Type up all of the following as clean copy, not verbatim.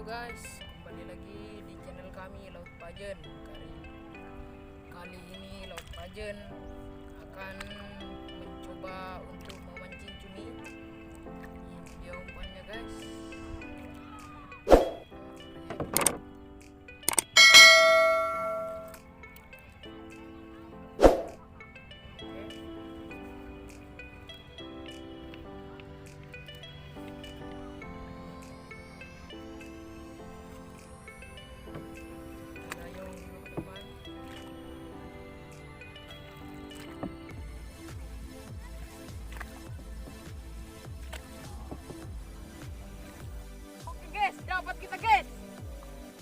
guys, kembali lagi di channel kami Laut Pajen. Kali ini Laut Pajen akan mencoba untuk memancing cumi. Ini dia umpannya guys. Dapat kita guys,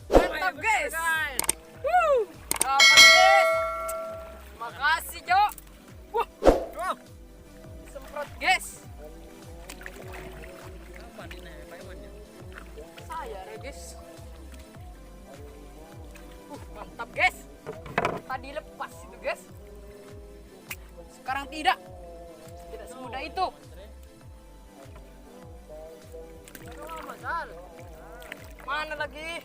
mantap guys. Dapat guys, makasih Jo. Semprot guys. Saya ya guys. Mantap guys. Tadi lepas itu guys, sekarang tidak semudah itu. Mana lagi?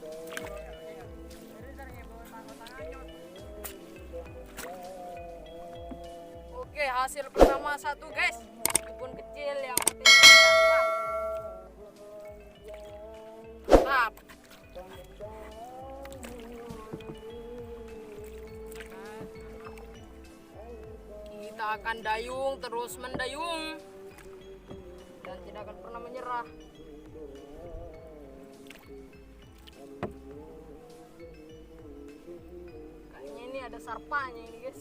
Oke, hasil pertama satu guys, meskipun kecil yang penting mantap. Kita akan dayung terus mendayung dan tidak akan pernah menyerah. Ada sarpanya ini guys.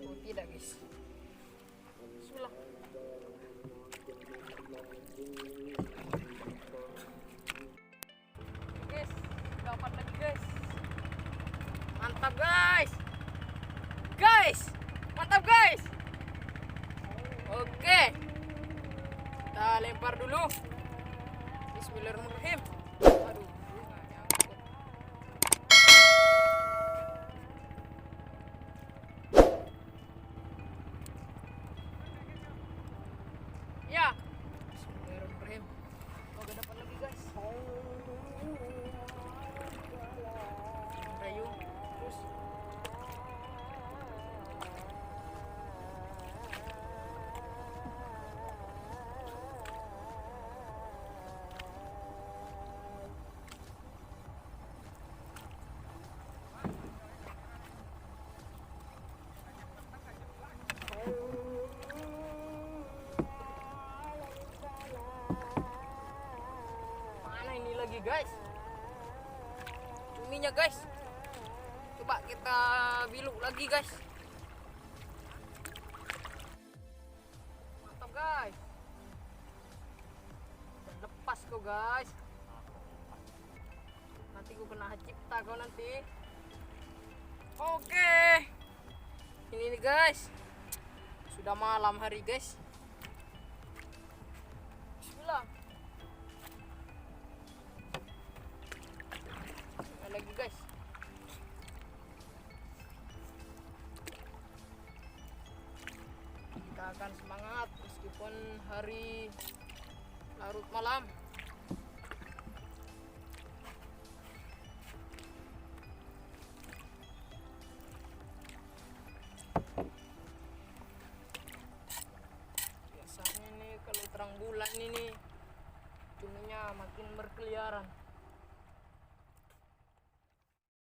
Oh tidak guys. Bismillah. Guys, dapat lagi guys. Mantap guys. Guys, mantap guys. Oke. Kita lempar dulu. Bismillahirrahmanirrahim. Aduh. Ya, Bismillahirrahmanirrahim. Oke, dapat lagi guys. Dayung terus. Guys, cuminya guys, coba kita biluk lagi guys. Mantap guys, dan lepas kok guys. Nanti gue kena cipta kau nanti. Oke, ini nih guys, sudah malam hari guys. Bismillah. Lagi guys, kita akan semangat meskipun hari larut malam. Biasanya nih kalau terang bulan ini cuminya makin berkeliaran.